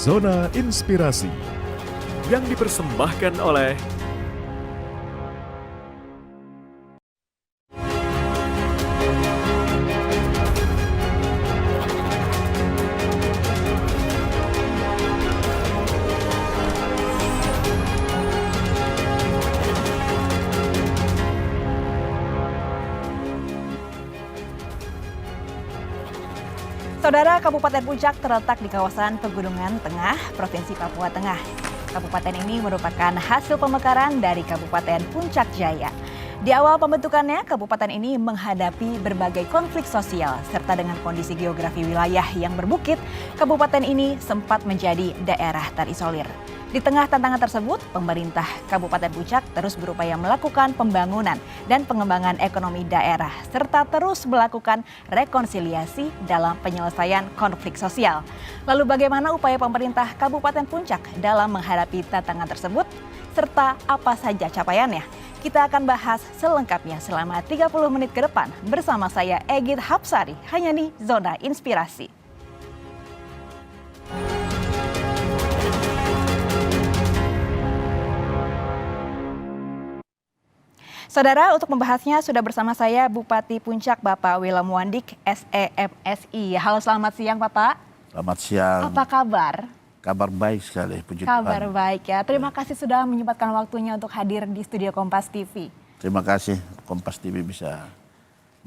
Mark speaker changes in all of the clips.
Speaker 1: Zona Inspirasi
Speaker 2: yang dipersembahkan oleh
Speaker 3: Saudara, Kabupaten Puncak terletak di kawasan Pegunungan Tengah, Provinsi Papua Tengah. Kabupaten ini merupakan hasil pemekaran dari Kabupaten Puncak Jaya. Di awal pembentukannya, kabupaten ini menghadapi berbagai konflik sosial, serta dengan kondisi geografi wilayah yang berbukit, kabupaten ini sempat menjadi daerah terisolir. Di tengah tantangan tersebut, pemerintah Kabupaten Puncak terus berupaya melakukan pembangunan dan pengembangan ekonomi daerah, serta terus melakukan rekonsiliasi dalam penyelesaian konflik sosial. Lalu bagaimana upaya pemerintah Kabupaten Puncak dalam menghadapi tantangan tersebut, serta apa saja capaiannya? Kita akan bahas selengkapnya selama 30 menit ke depan bersama saya Egit Hapsari, hanya di Zona Inspirasi. Saudara, untuk membahasnya sudah bersama saya Bupati Puncak Bapak Willem Wandik, SEMSI. Halo, selamat siang Bapak.
Speaker 4: Selamat siang.
Speaker 3: Apa kabar?
Speaker 4: Kabar baik sekali, puji
Speaker 3: Kabar
Speaker 4: Tuhan.
Speaker 3: baik ya. Terima kasih sudah menyempatkan waktunya untuk hadir di studio Kompas TV.
Speaker 4: Terima kasih Kompas TV bisa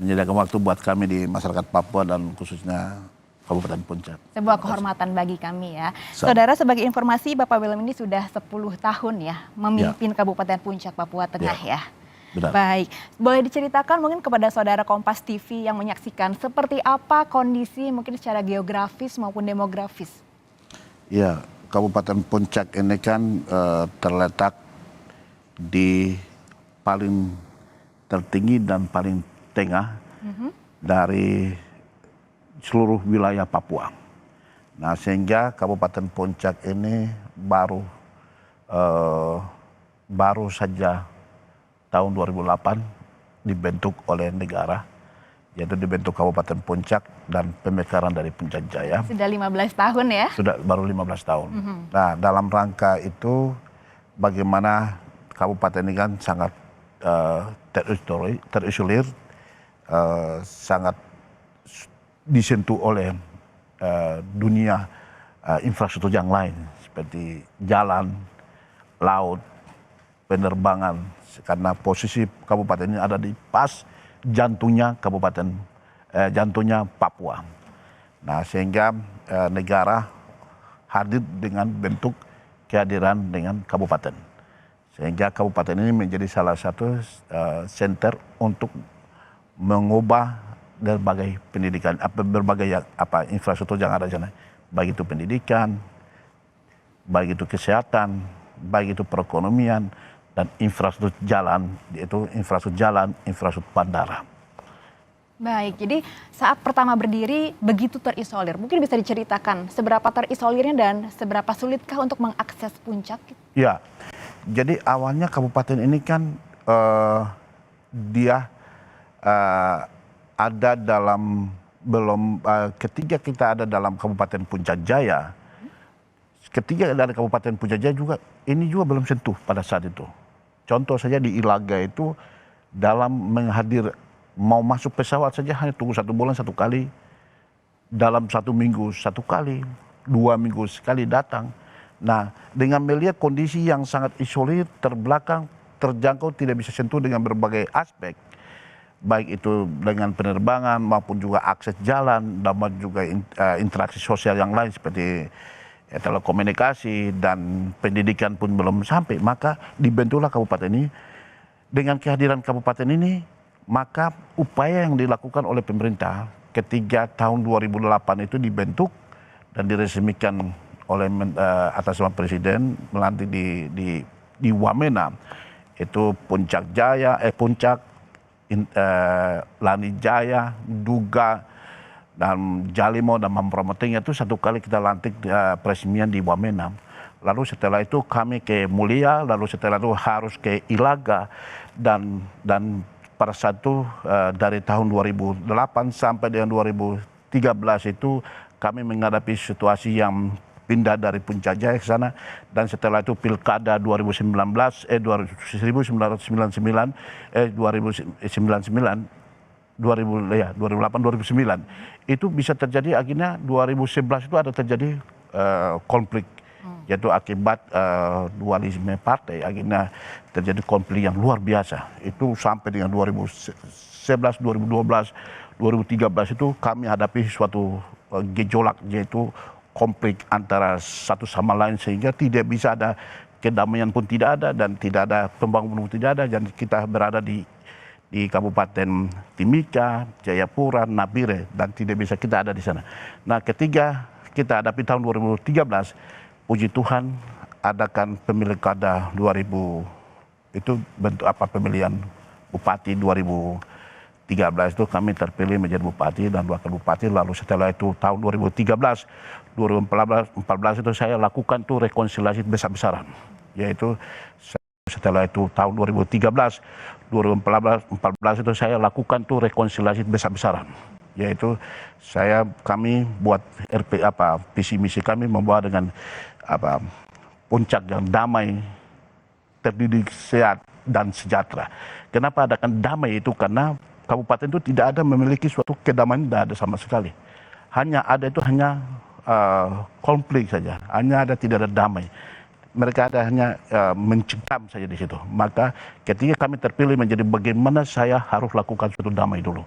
Speaker 4: menyediakan waktu buat kami di masyarakat Papua dan khususnya Kabupaten Puncak.
Speaker 3: Sebuah kehormatan bagi kami ya. Saudara, sebagai informasi Bapak Willem ini sudah 10 tahun ya memimpin Kabupaten Puncak Papua Tengah ya.
Speaker 4: Benar.
Speaker 3: Baik, boleh diceritakan mungkin kepada saudara Kompas TV yang menyaksikan seperti apa kondisi mungkin secara geografis maupun demografis?
Speaker 4: Ya, Kabupaten Puncak ini kan terletak di paling tertinggi dan paling tengah dari seluruh wilayah Papua. Nah, sehingga Kabupaten Puncak ini baru saja tahun 2008 dibentuk oleh negara, yaitu dibentuk Kabupaten Puncak dan pemekaran dari Puncak Jaya.
Speaker 3: Sudah 15 tahun ya?
Speaker 4: Sudah baru 15 tahun. Nah, dalam rangka itu bagaimana kabupaten ini kan sangat terisolir, sangat disentuh oleh dunia infrastruktur yang lain seperti jalan, laut, penerbangan, karena posisi kabupaten ini ada di pas jantungnya jantungnya Papua. Nah, sehingga negara hadir dengan bentuk kehadiran dengan kabupaten, sehingga kabupaten ini menjadi salah satu center untuk mengubah berbagai pendidikan, berbagai infrastruktur yang ada di sana, baik itu pendidikan, baik itu kesehatan, baik itu perekonomian, dan infrastruktur jalan, yaitu infrastruktur bandara.
Speaker 3: Baik, jadi saat pertama berdiri begitu terisolir, mungkin bisa diceritakan seberapa terisolirnya dan seberapa sulitkah untuk mengakses puncak?
Speaker 4: Ya, jadi awalnya kabupaten ini kan dia ada dalam ketika kita ada dalam Kabupaten Puncak Jaya, ketika dari Kabupaten Puncak Jaya juga ini juga belum sentuh pada saat itu. Contoh saja di Ilaga itu dalam mau masuk pesawat saja hanya tunggu 1 bulan 1 kali, dalam 1 minggu 1 kali, 2 minggu sekali datang. Nah, dengan melihat kondisi yang sangat isolir, terbelakang, terjangkau, tidak bisa sentuh dengan berbagai aspek, baik itu dengan penerbangan maupun juga akses jalan, dan juga interaksi sosial yang lain seperti telekomunikasi dan pendidikan pun belum sampai, maka dibentuklah kabupaten ini. Dengan kehadiran kabupaten ini, maka upaya yang dilakukan oleh pemerintah ketika tahun 2008 itu dibentuk dan diresmikan oleh atas nama Presiden melantik di Wamena, itu Puncak Jaya, Puncak, Lani Jaya, Duga, dan Jalimo dan Mampromoteng itu 1 kali kita lantik peresmian di Wamena. Lalu setelah itu kami ke Mulia, lalu setelah itu harus ke Ilaga, dan pada saat itu dari tahun 2008 sampai dengan 2013 itu kami menghadapi situasi yang pindah dari Puncak Jaya ke sana, dan setelah itu pilkada 1999 2008 2009 itu bisa terjadi, akhirnya 2011 itu ada terjadi konflik, yaitu akibat dualisme partai, akhirnya terjadi konflik yang luar biasa. Itu sampai dengan 2011, 2012, 2013 itu kami hadapi suatu gejolak, yaitu konflik antara satu sama lain, sehingga tidak bisa ada kedamaian pun tidak ada, dan tidak ada pembangunan pun tidak ada, dan kita berada di Kabupaten Timika, Jayapura, Nabire, dan tidak bisa kita ada di sana. Nah, ketika kita hadapi tahun 2013, puji Tuhan adakan pemilihan 2000, itu bentuk pemilihan bupati 2013 itu kami terpilih menjadi bupati dan wakil bupati. Lalu setelah itu tahun 2013, 2014 itu saya lakukan tuh rekonsiliasi besar-besaran, yaitu setelah itu tahun 2013, 2014 itu saya lakukan tuh rekonsiliasi besar-besaran, yaitu kami buat visi misi kami membawa dengan Puncak yang damai, terdidik, sehat, dan sejahtera. Kenapa adakan damai itu? Karena kabupaten itu tidak ada memiliki suatu kedamaian, tidak ada sama sekali. Hanya ada itu hanya konflik saja, tidak ada damai. Mereka ada hanya mencekam saja di situ. Maka ketika kami terpilih menjadi bagaimana saya harus lakukan suatu damai dulu.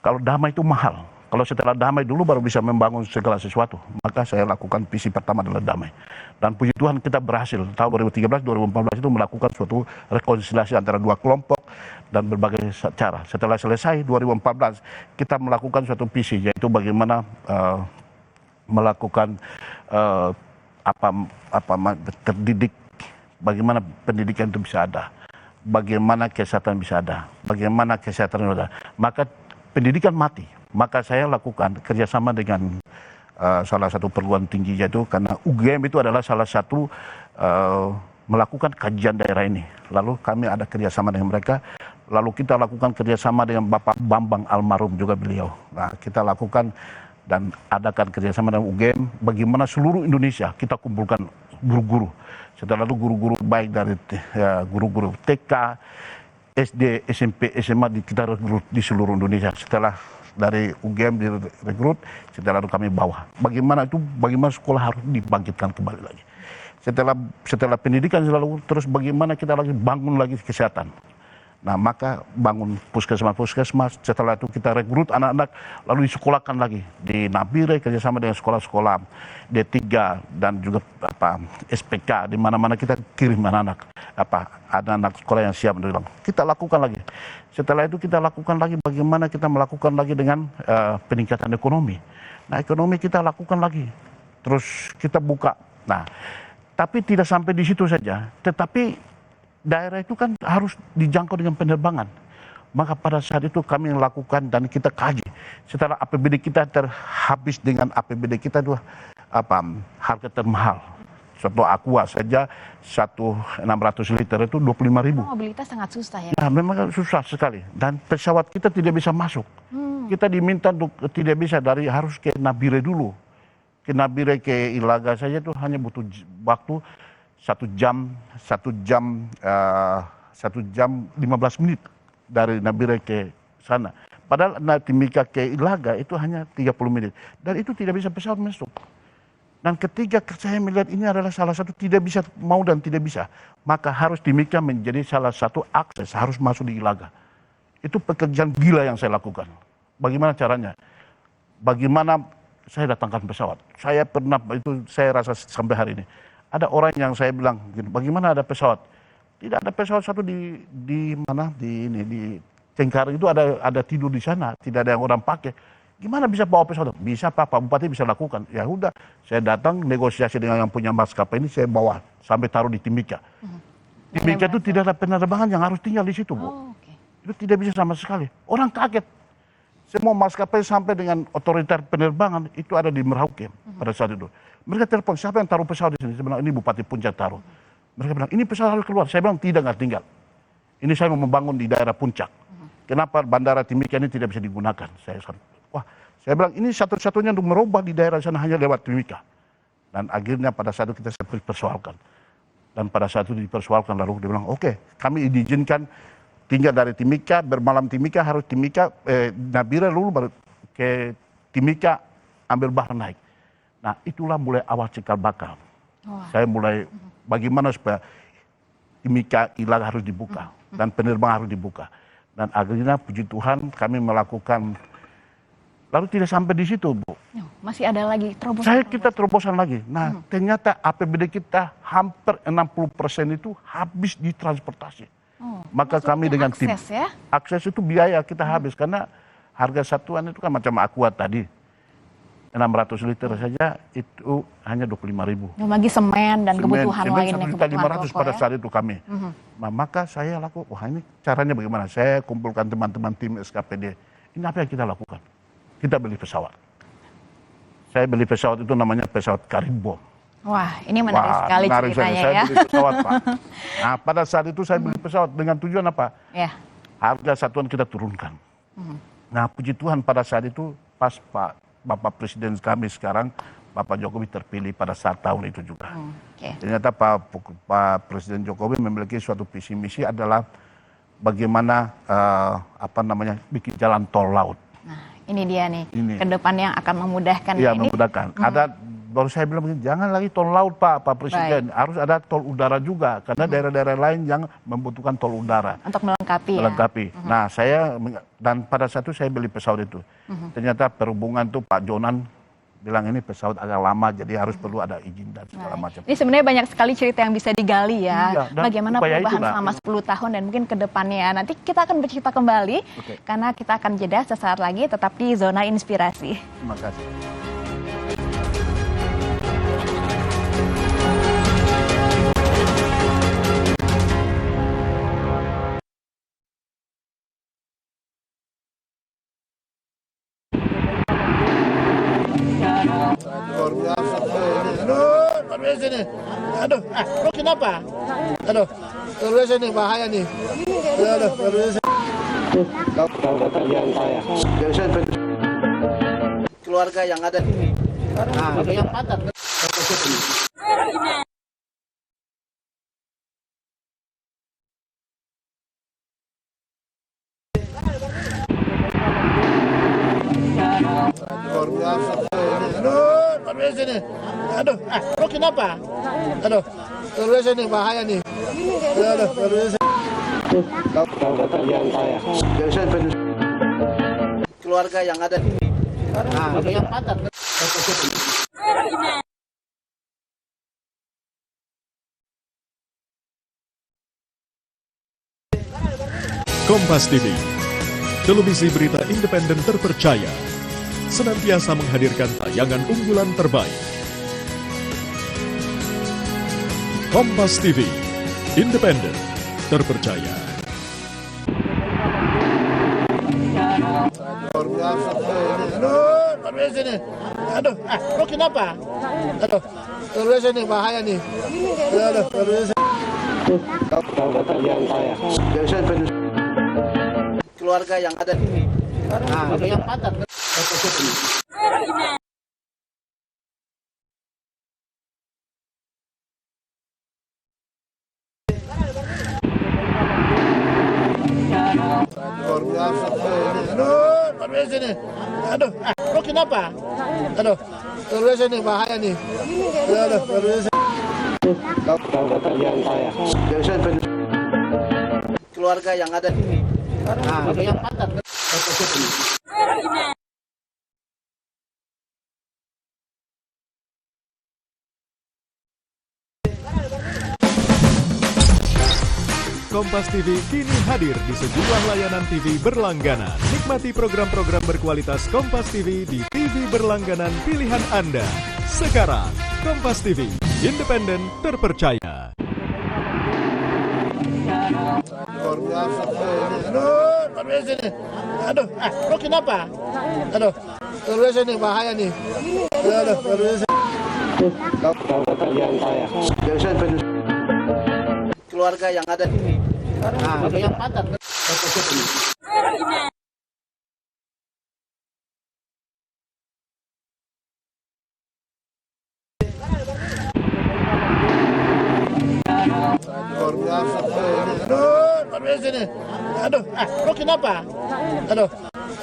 Speaker 4: Kalau damai itu mahal. Kalau setelah damai dulu baru bisa membangun segala sesuatu. Maka saya lakukan visi pertama adalah damai. Dan puji Tuhan kita berhasil. Tahun 2013, 2014 itu melakukan suatu rekonsiliasi antara dua kelompok dan berbagai cara. Setelah selesai 2014 kita melakukan suatu visi, yaitu bagaimana melakukan terdidik, bagaimana pendidikan itu bisa ada, bagaimana kesehatan bisa ada, bagaimana kesehatan ada. Maka pendidikan mati. Maka saya lakukan kerjasama dengan salah satu perguruan tinggi, yaitu karena UGM itu adalah salah satu melakukan kajian daerah ini. Lalu kami ada kerjasama dengan mereka. Lalu kita lakukan kerjasama dengan Bapak Bambang almarhum juga beliau. Nah, kita lakukan dan adakan kerjasama dengan UGM, bagaimana seluruh Indonesia kita kumpulkan guru-guru. Setelah itu guru-guru baik dari guru-guru TK, SD, SMP, SMA kita rekrut di seluruh Indonesia. Setelah dari UGM direkrut, setelah itu kami bawa. Bagaimana sekolah harus dibangkitkan kembali lagi. Setelah pendidikan selalu terus bagaimana kita lagi bangun lagi kesehatan. Nah, maka bangun puskesmas, setelah itu kita rekrut anak-anak, lalu disekolahkan lagi di Nabire kerjasama dengan sekolah-sekolah D3 dan juga SPK, di mana-mana kita kirim anak-anak, anak-anak sekolah yang siap untuk hilang. Kita lakukan lagi. Setelah itu kita lakukan lagi bagaimana kita melakukan lagi dengan peningkatan ekonomi. Nah, ekonomi kita lakukan lagi. Terus kita buka. Nah, tapi tidak sampai di situ saja, tetapi daerah itu kan harus dijangkau dengan penerbangan. Maka pada saat itu kami lakukan dan kita kaji. Setelah APBD kita terhabis dengan APBD kita itu harga termahal. Satu aqua saja 600 liter itu 25.000.
Speaker 3: Mobilitas sangat susah ya.
Speaker 4: Nah, memang susah sekali. Dan pesawat kita tidak bisa masuk. Kita diminta untuk tidak bisa harus ke Nabire dulu. Ke Nabire, ke Ilaga saja itu hanya butuh waktu 1 jam 15 menit dari Nabire ke sana. Padahal Timika ke Ilaga itu hanya 30 menit. Dan itu tidak bisa pesawat masuk. Dan ketika saya melihat ini adalah salah satu tidak bisa, mau dan tidak bisa, maka harus Timika menjadi salah satu akses, harus masuk di Ilaga. Itu pekerjaan gila yang saya lakukan. Bagaimana caranya? Bagaimana saya datangkan pesawat? Saya pernah, itu saya rasa sampai hari ini. Ada orang yang saya bilang, bagaimana ada pesawat? Tidak ada pesawat satu di mana di Cengkareng itu ada tidur di sana, tidak ada yang orang pakai. Gimana bisa bawa pesawat? Bisa Pak Bupati bisa lakukan. Ya udah, saya datang negosiasi dengan yang punya maskapai ini, saya bawa sampai taruh di Timika. Timika itu tidak ada penerbangan yang harus tinggal di situ, Bu. Itu tidak bisa sama sekali. Orang kaget. Semua maskapai sampai dengan otoriter penerbangan itu ada di Merauke pada saat itu. Mereka telepon, siapa yang taruh pesawat di sini? Saya bilang, ini Bupati Puncak taruh. Mereka bilang, ini pesawat harus keluar. Saya bilang, tidak tinggal. Ini saya mau membangun di daerah Puncak. Kenapa bandara Timika ini tidak bisa digunakan? Saya bilang, ini satu-satunya untuk merubah di daerah sana hanya lewat Timika. Dan akhirnya pada saat itu kita sempat persoalkan. Dan pada saat itu dipersoalkan lalu dia bilang, oke, kami diizinkan tinggal dari Timika, bermalam Timika, harus Timika, Nabire lalu baru ke Timika ambil bahan naik. Nah itulah mulai awal cikal bakal. Saya mulai bagaimana supaya Timika hilang harus dibuka dan penerbangan harus dibuka. Dan akhirnya puji Tuhan kami melakukan, lalu tidak sampai di situ, Bu.
Speaker 3: Masih ada lagi terobosan.
Speaker 4: Kita terobosan lagi. Nah ternyata APBD kita hampir 60% itu habis di transportasi. Maka kami dengan tim, akses itu biaya kita habis karena harga satuan itu kan macam Aqua tadi. 600 liter saja itu hanya 25.000.
Speaker 3: Belum lagi semen dan kebutuhan lainnya.
Speaker 4: 1.500 pada saat itu kami. Nah, maka saya lakukan, wah ini caranya bagaimana? Saya kumpulkan teman-teman tim SKPD. Ini apa yang kita lakukan? Kita beli pesawat. Saya beli pesawat itu namanya pesawat Karimbom.
Speaker 3: Wah, ini menarik sekali ceritanya
Speaker 4: saya
Speaker 3: ya.
Speaker 4: beli pesawat, Pak. Nah, pada saat itu saya beli pesawat dengan tujuan apa?
Speaker 3: Ya.
Speaker 4: Harga satuan kita turunkan. Nah, puji Tuhan pada saat itu pas Bapak Presiden kami sekarang, Bapak Jokowi terpilih pada saat tahun itu juga. Ternyata Pak Presiden Jokowi memiliki suatu visi misi adalah bagaimana bikin jalan tol laut.
Speaker 3: Nah, ini dia nih, ke depan yang akan memudahkan.
Speaker 4: Iya, memudahkan. Ada, baru saya bilang begini, jangan lagi tol laut Pak Presiden, harus ada tol udara juga, karena daerah-daerah lain yang membutuhkan tol udara.
Speaker 3: Untuk melengkapi.
Speaker 4: Nah, dan pada saat itu saya beli pesawat itu. Ternyata perhubungan tuh Pak Jonan bilang ini pesawat agak lama, jadi harus perlu ada izin dan segala macam.
Speaker 3: Ini sebenarnya banyak sekali cerita yang bisa digali ya.
Speaker 4: Iya,
Speaker 3: bagaimana perubahan selama 10 tahun dan mungkin ke depannya. Nanti kita akan bercerita kembali, karena kita akan jeda sesaat lagi, tetap di Zona Inspirasi.
Speaker 4: Terima kasih.
Speaker 1: Sini. Aduh, lo kenapa? Aduh, terus ini bahaya nih. Aduh, terus. Keluarga yang ada di yang padat. Luar biasa. Aduh, sini. Aduh, lo kenapa? Aduh, terus ini bahaya nih. Aduh, terus. Keluarga yang ada di yang padat.
Speaker 2: Kompas TV, televisi berita independen terpercaya, senantiasa menghadirkan tayangan unggulan terbaik. Kompas TV, independen, terpercaya.
Speaker 1: Luar biasa. Aduh, sini. Aduh, lo kenapa? Aduh, terus ini bahaya nih. Aduh, terus. Keluarga yang ada di yang padat. Luar biasa. Aduh, sini. Aduh, lo kenapa? Aduh, terus ini bahaya nih. Aduh, terus. Keluarga yang ada di yang padat.
Speaker 2: Kompas TV kini hadir di sejumlah layanan TV berlangganan. Nikmati program-program berkualitas Kompas TV di TV berlangganan pilihan Anda. Sekarang, Kompas TV, independen, terpercaya.
Speaker 1: Luar biasa. Aduh, sini. Aduh, lo kenapa? Aduh, terus ini bahaya nih. Aduh, terus. Keluarga yang ada di yang padat. luar biasa. Aduh, luar biasa nih. Aduh, lo kenapa? Aduh,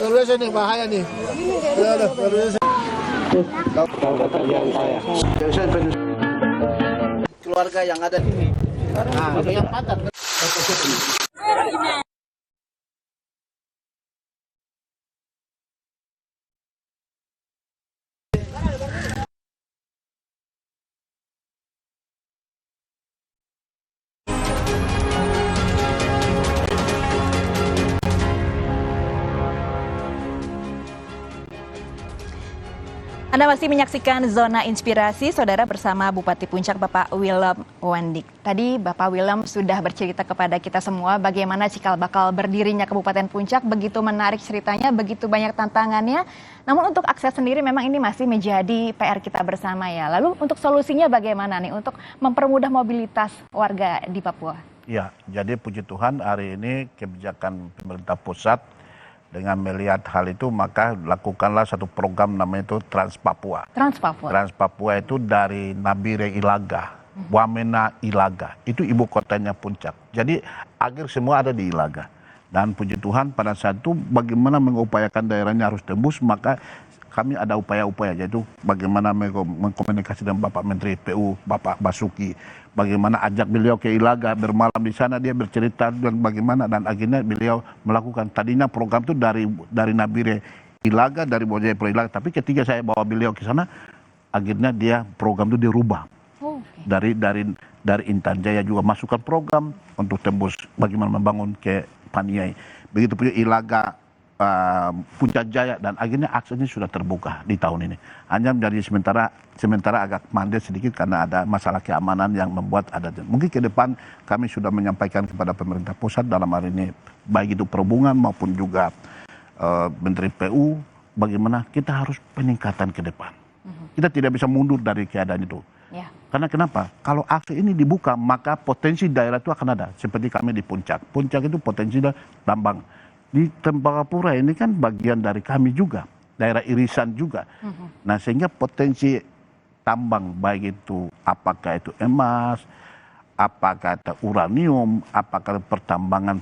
Speaker 1: luar biasa nih, bahaya nih. Aduh, luar biasa. Keluarga yang ada di sini. Nah, ada yang patah.
Speaker 3: Anda masih menyaksikan Zona Inspirasi, Saudara, bersama Bupati Puncak Bapak Willem Wandik. Tadi Bapak Willem sudah bercerita kepada kita semua bagaimana cikal bakal berdirinya Kabupaten Puncak, begitu menarik ceritanya, begitu banyak tantangannya. Namun untuk akses sendiri memang ini masih menjadi PR kita bersama ya. Lalu untuk solusinya bagaimana nih untuk mempermudah mobilitas warga di Papua?
Speaker 4: Ya, jadi puji Tuhan hari ini kebijakan pemerintah pusat dengan melihat hal itu maka lakukanlah satu program namanya itu Trans Papua.
Speaker 3: Trans Papua.
Speaker 4: Trans Papua itu dari Nabire Ilaga, Wamena Ilaga, itu ibu kotanya Puncak. Jadi akhir semua ada di Ilaga. Dan puji Tuhan pada saat itu bagaimana mengupayakan daerahnya harus tembus, maka kami ada upaya-upaya, yaitu bagaimana mengkomunikasi dengan Bapak Menteri PU, Bapak Basuki, bagaimana ajak beliau ke Ilaga, bermalam di sana, dia bercerita dan bagaimana, dan akhirnya beliau melakukan. Tadinya program itu dari Nabire Ilaga, dari Bojayapura Ilaga, tapi ketika saya bawa beliau ke sana, akhirnya dia program itu dirubah. Dari Intan Jaya juga masukkan program untuk tembus bagaimana membangun ke Paniai. Begitu pun Ilaga, Puncak Jaya, dan akhirnya aksesnya sudah terbuka di tahun ini. Hanya menjadi sementara agak mandek sedikit karena ada masalah keamanan yang membuat ada. Mungkin ke depan kami sudah menyampaikan kepada pemerintah pusat dalam hari ini, baik itu perhubungan maupun juga Menteri PU, bagaimana kita harus peningkatan ke depan. Kita tidak bisa mundur dari keadaan itu.
Speaker 3: Ya.
Speaker 4: Karena kenapa? Kalau akses ini dibuka, maka potensi daerah itu akan ada. Seperti kami di Puncak. Puncak itu potensi tambang. Di Tembagapura ini kan bagian dari kami juga, daerah irisan juga. Nah, sehingga potensi tambang, baik itu apakah itu emas, apakah itu uranium, apakah pertambangan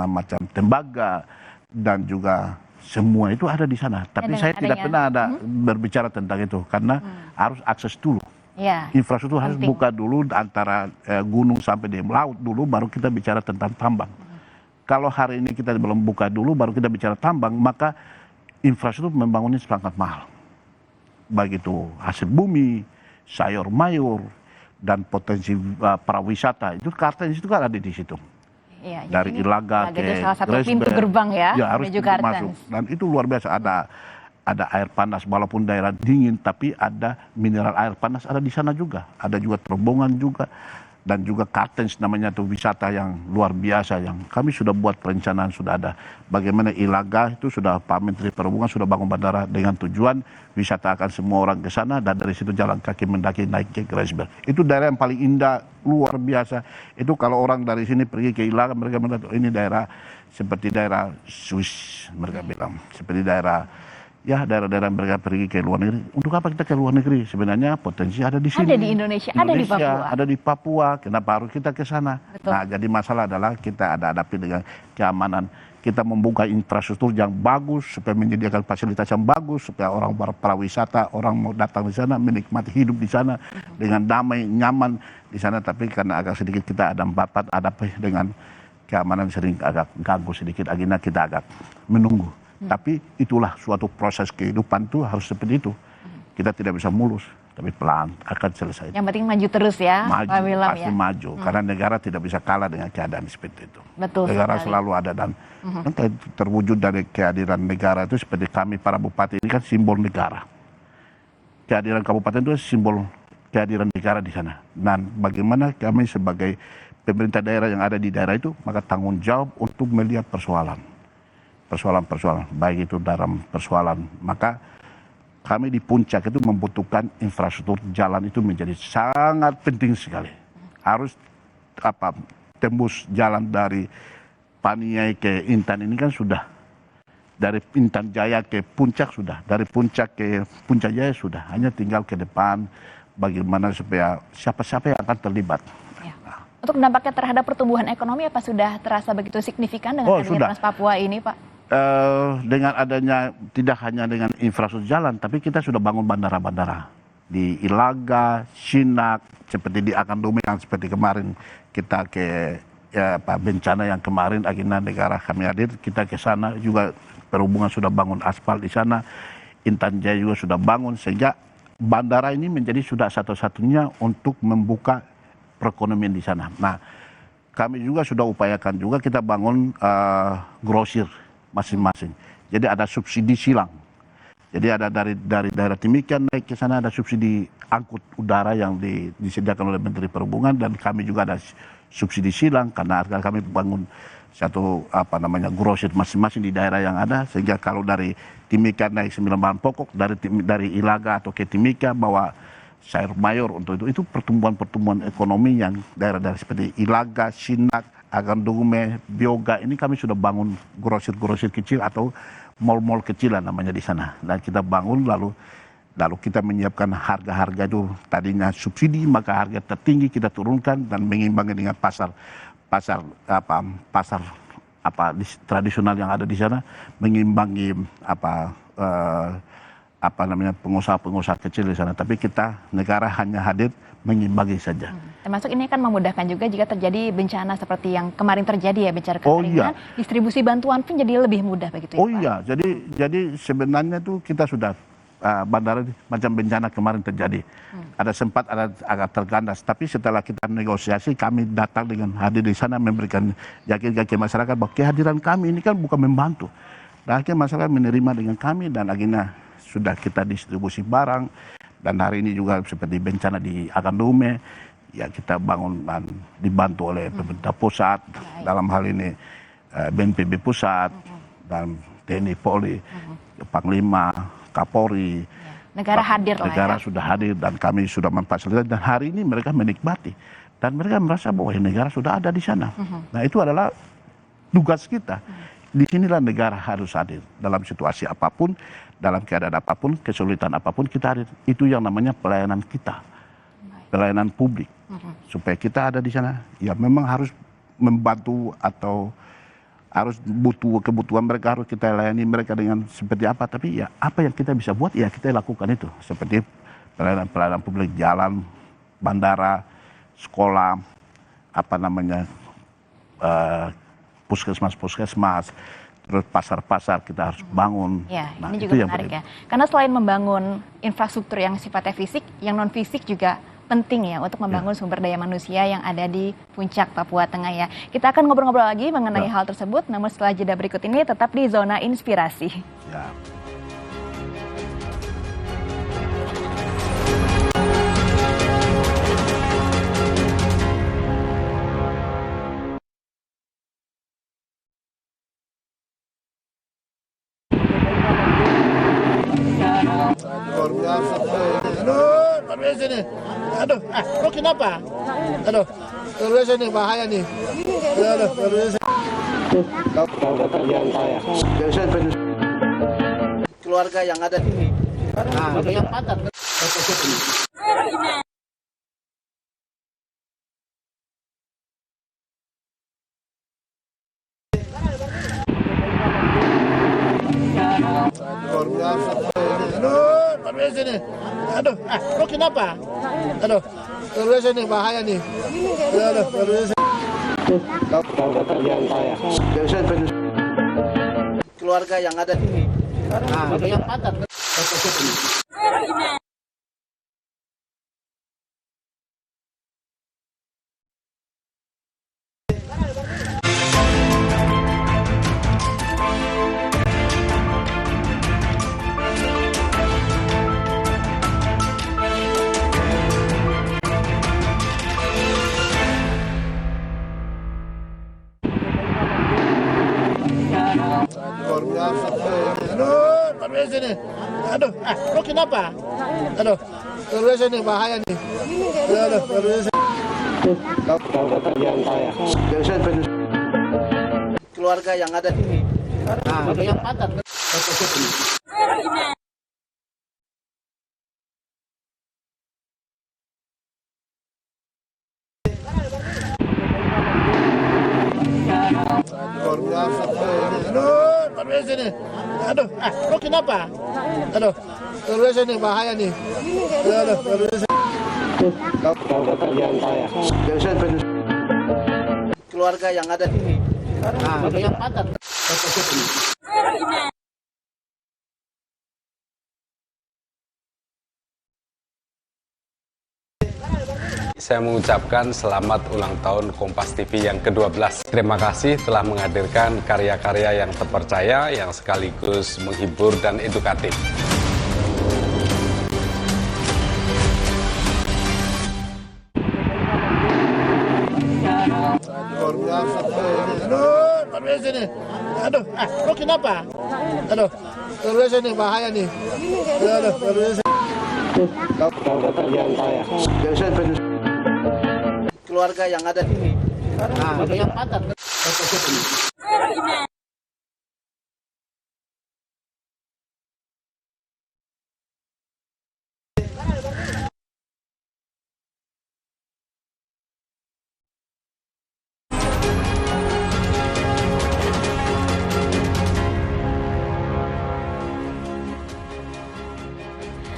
Speaker 4: macam tembaga, dan juga semua itu ada di sana. Tapi saya tidak pernah ada berbicara tentang itu, karena harus akses dulu.
Speaker 3: Ya,
Speaker 4: infrastruktur harus buka dulu antara gunung sampai di laut dulu, baru kita bicara tentang tambang. Kalau hari ini kita belum buka dulu, baru kita bicara tambang, maka infrastruktur membangunnya sangat mahal. Baik itu hasil bumi, sayur mayur, dan potensi pariwisata. Itu Kartens itu kan ada di situ.
Speaker 3: Ya,
Speaker 4: dari Ilaga ke
Speaker 3: salah satu pintu gerbang ya,
Speaker 4: harus masuk. Dan itu luar biasa, ada air panas, walaupun daerah dingin, tapi ada mineral air panas ada di sana juga. Ada juga terowongan juga. Dan juga Kartens namanya itu wisata yang luar biasa yang kami sudah buat perencanaan, sudah ada. Bagaimana Ilaga itu sudah Pak Menteri Perhubungan sudah bangun bandara dengan tujuan wisata akan semua orang ke sana, dan dari situ jalan kaki mendaki naik ke Grasberg. Itu daerah yang paling indah, luar biasa. Itu kalau orang dari sini pergi ke Ilaga, mereka bilang ini daerah seperti daerah Swiss, mereka bilang. Seperti daerah mereka pergi ke luar negeri. Untuk apa kita ke luar negeri? Sebenarnya potensi ada di sini.
Speaker 3: Ada di Indonesia, ada di Papua.
Speaker 4: Ada di Papua. Kenapa harus kita ke sana? Nah, jadi masalah adalah kita ada hadapi dengan keamanan. Kita membuka infrastruktur yang bagus supaya menyediakan fasilitas yang bagus supaya orang pariwisata, orang mau datang di sana menikmati hidup di sana dengan damai, nyaman di sana. Tapi karena agak sedikit kita ada dengan keamanan sering agak ganggu sedikit. Akhirnya kita agak menunggu. Tapi itulah suatu proses kehidupan itu harus seperti itu. Kita tidak bisa mulus, tapi pelan akan selesai.
Speaker 3: Yang penting maju terus ya, Pak Willem,
Speaker 4: pasti maju. Karena negara tidak bisa kalah dengan keadaan seperti itu.
Speaker 3: Betul
Speaker 4: negara
Speaker 3: sekali.
Speaker 4: Selalu ada, dan terwujud dari kehadiran negara itu seperti kami para bupati ini kan simbol negara. Kehadiran kabupaten itu simbol kehadiran negara di sana. Dan bagaimana kami sebagai pemerintah daerah yang ada di daerah itu, maka tanggung jawab untuk melihat persoalan, baik itu dalam persoalan. Maka kami di Puncak itu membutuhkan infrastruktur jalan itu menjadi sangat penting sekali. Harus tembus jalan dari Paniai ke Intan ini kan sudah. Dari Intan Jaya ke Puncak sudah. Dari Puncak ke Puncak Jaya sudah. Hanya tinggal ke depan bagaimana supaya siapa-siapa yang akan terlibat.
Speaker 3: Ya. Untuk dampaknya terhadap pertumbuhan ekonomi apa sudah terasa begitu signifikan dengan adanya Trans Papua ini, Pak?
Speaker 4: Dengan adanya tidak hanya dengan infrastruktur jalan, tapi kita sudah bangun bandara-bandara di Ilaga, Sinak, seperti di Akandume yang seperti kemarin kita ke bencana yang kemarin akhirnya negara kami hadir, kita ke sana juga perhubungan sudah bangun aspal di sana, Intan Jaya juga sudah bangun sehingga bandara ini menjadi sudah satu-satunya untuk membuka perekonomian di sana. Nah, kami juga sudah upayakan juga kita bangun grosir masing-masing. Jadi ada subsidi silang. Jadi ada dari daerah Timika naik ke sana ada subsidi angkut udara yang disediakan oleh Menteri Perhubungan dan kami juga ada subsidi silang karena kami bangun satu grosir masing-masing di daerah yang ada sehingga kalau dari Timika naik 9 bahan pokok dari Ilaga atau ke Timika bawa sayur mayur untuk itu pertumbuhan ekonomi yang daerah-daerah seperti Ilaga, Sinak, Agandume, Bioga ini kami sudah bangun grosir-grosir kecil atau mall-mall kecil lah namanya di sana. Dan kita bangun lalu kita menyiapkan harga-harga itu tadinya subsidi maka harga tertinggi kita turunkan dan mengimbangi dengan pasar tradisional yang ada di sana mengimbangi pengusaha-pengusaha kecil di sana. Tapi kita negara hanya hadir mengimbangi saja.
Speaker 3: Termasuk ini kan memudahkan juga jika terjadi bencana seperti yang kemarin terjadi ya, bencana kekeringan, distribusi bantuan pun jadi lebih mudah begitu ya, Pak?
Speaker 4: Iya, jadi sebenarnya tuh kita sudah bandara macam bencana kemarin terjadi. Ada sempat agak tergandas, tapi setelah kita negosiasi kami datang dengan hadir di sana memberikan yakin ke masyarakat bahwa kehadiran kami ini kan bukan membantu. Dan akhirnya masyarakat menerima dengan kami dan akhirnya sudah kita distribusi barang. Dan hari ini juga seperti bencana di Akandume, ya kita bangun dan dibantu oleh pemerintah pusat, dalam hal ini BNPB pusat, dan TNI Polri, Panglima, Kapolri.
Speaker 3: Negara hadir lah
Speaker 4: Negara sudah hadir dan kami sudah memfasilitasi dan hari ini mereka menikmati. Dan mereka merasa bahwa negara sudah ada di sana. Nah itu adalah tugas kita. Disinilah negara harus hadir dalam situasi apapun, dalam keadaan apapun, kesulitan apapun kita hadir. Itu yang namanya pelayanan kita, pelayanan publik. Supaya kita ada di sana, ya memang harus membantu atau harus butuh kebutuhan mereka harus kita layani mereka dengan seperti apa. Tapi ya apa yang kita bisa buat ya kita lakukan itu. Seperti pelayanan publik, jalan, bandara, sekolah, puskesmas, terus pasar-pasar kita harus bangun.
Speaker 3: Ya,
Speaker 4: nah,
Speaker 3: ini juga menarik ya. Karena selain membangun infrastruktur yang sifatnya fisik, yang non fisik juga penting ya untuk membangun sumber daya manusia yang ada di Puncak Papua Tengah ya. Kita akan ngobrol-ngobrol lagi mengenai hal tersebut, namun setelah jeda berikut ini tetap di Zona Inspirasi.
Speaker 4: Ya.
Speaker 1: Luar biasa. Aduh, luar biasa nih. Aduh, lo kenapa? Aduh, luar biasa nih, bahaya nih. Aduh, luar biasa. Keluarga yang ada di sini. Nah, yang padat. Luar biasa. Aduh, luar biasa nih. Aduh, lo kenapa? Aduh, luar biasa nih, bahaya nih. Aduh, luar biasa. Keluarga yang ada di sini. Nah, yang padat. Luar biasa. Aduh, luar biasa nih. Aduh, lo kenapa? Aduh, luar biasa nih, bahaya nih. Aduh, luar biasa. Keluarga yang ada di sini. Nah, yang padat. Taruh sini. Aduh, lo kenapa? Aduh, taruh sini bahaya nih. Aduh, taruh sini. Keluarga yang ada di sini. Nah, ada yang padat.
Speaker 5: Saya mengucapkan selamat ulang tahun Kompas TV yang ke-12. Terima kasih telah menghadirkan karya-karya yang terpercaya, yang sekaligus menghibur dan edukatif.
Speaker 1: Luar biasa. Aduh, taruh sini. Aduh, lo kenapa? Aduh, taruh sini bahaya nih. Aduh, taruh sini. Keluarga yang ada di sini. Nah, ada yang padat.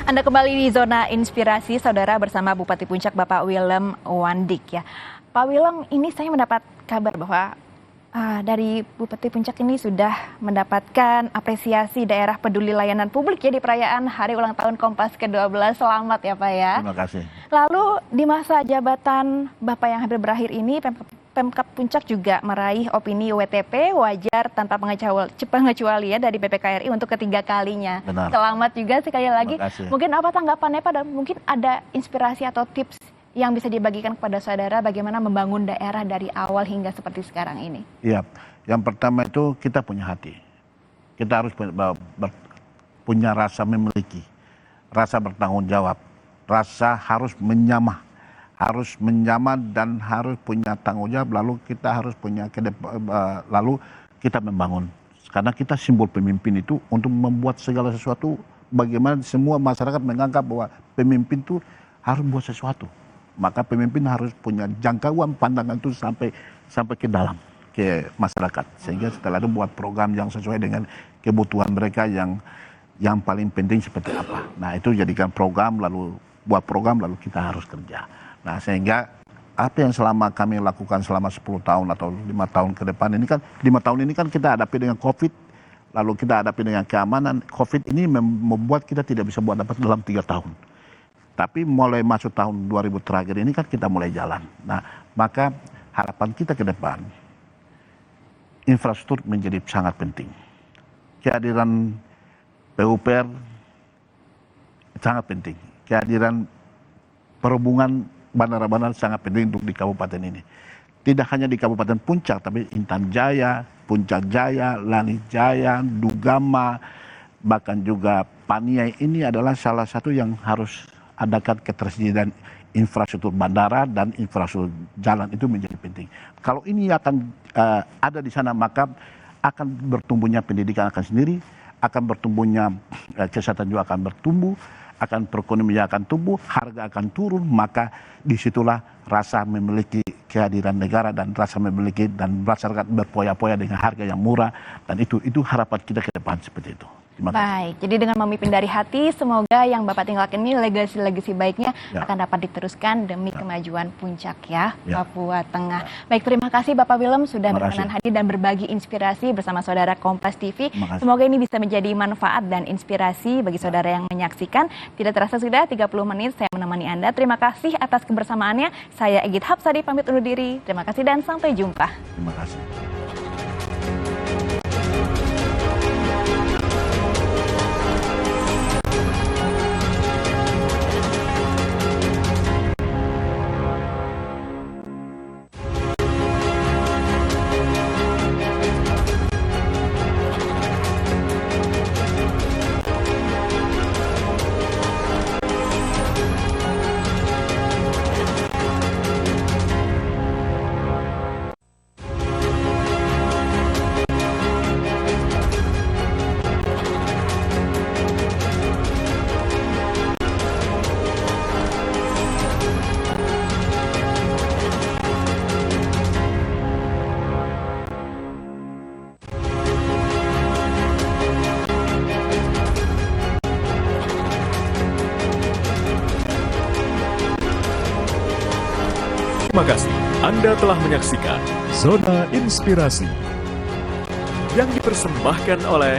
Speaker 3: Anda kembali di Zona Inspirasi, Saudara, bersama Bupati Puncak Bapak Willem Wandik ya. Pak Willem, ini saya mendapat kabar bahwa dari Bupati Puncak ini sudah mendapatkan apresiasi daerah peduli layanan publik ya di perayaan Hari Ulang Tahun Kompas ke-12. Selamat ya Pak ya.
Speaker 4: Terima kasih.
Speaker 3: Lalu di masa jabatan Bapak yang hampir berakhir ini, Pemkab Puncak juga meraih opini WTP wajar tanpa pengecualian dari BPKRI untuk ketiga kalinya.
Speaker 4: Benar.
Speaker 3: Selamat juga sekali lagi.
Speaker 4: Kasih.
Speaker 3: Mungkin apa tanggapannya Pak, dan mungkin ada inspirasi atau tips yang bisa dibagikan kepada saudara bagaimana membangun daerah dari awal hingga seperti sekarang ini?
Speaker 4: Iya, yang pertama itu kita punya hati. Kita harus punya rasa memiliki, rasa bertanggung jawab, rasa harus menyamah dan harus punya tanggung jawab. Lalu kita harus punya lalu kita membangun. Karena kita simbol pemimpin itu untuk membuat segala sesuatu. Bagaimana semua masyarakat menganggap bahwa pemimpin itu harus buat sesuatu. Maka pemimpin harus punya jangkauan pandangan itu sampai ke dalam, ke masyarakat. Sehingga setelah itu buat program yang sesuai dengan kebutuhan mereka yang paling penting seperti apa. Nah itu jadikan program, lalu buat program, lalu kita harus kerja. Nah sehingga apa yang selama kami lakukan selama 10 tahun atau 5 tahun ke depan ini kan, 5 tahun ini kan kita hadapi dengan COVID, lalu kita hadapi dengan keamanan. COVID ini membuat kita tidak bisa buat dapat dalam 3 tahun. Tapi mulai masuk tahun 2000 terakhir ini kan kita mulai jalan. Nah, maka harapan kita ke depan, infrastruktur menjadi sangat penting. Kehadiran PUPR sangat penting. Kehadiran perhubungan bandara-bandara sangat penting untuk di kabupaten ini. Tidak hanya di Kabupaten Puncak, tapi Intan Jaya, Puncak Jaya, Langit Jaya, Dugama, bahkan juga Paniai ini adalah salah satu yang harus adakan ketersediaan infrastruktur bandara dan infrastruktur jalan itu menjadi penting. Kalau ini akan ada di sana, maka akan bertumbuhnya pendidikan akan sendiri, akan bertumbuhnya kesehatan juga akan bertumbuh, akan perekonomian akan tumbuh, harga akan turun, maka disitulah rasa memiliki kehadiran negara dan rasa memiliki dan masyarakat berpoya-poya dengan harga yang murah, dan itu harapan kita ke depan seperti itu.
Speaker 3: Baik, jadi dengan memimpin dari hati, semoga yang Bapak tinggalkan ini legasi-legasi baiknya akan dapat diteruskan demi kemajuan Puncak Papua Tengah. Baik, terima kasih Bapak Willem sudah berkenan hadir dan berbagi inspirasi bersama saudara Kompas TV. Semoga ini bisa menjadi manfaat dan inspirasi bagi saudara yang menyaksikan. Tidak terasa sudah 30 menit saya menemani Anda. Terima kasih atas kebersamaannya. Saya Egit Hapsari pamit undur diri. Terima kasih dan sampai jumpa.
Speaker 4: Terima kasih.
Speaker 2: Terima kasih Anda telah menyaksikan Zona Inspirasi yang dipersembahkan oleh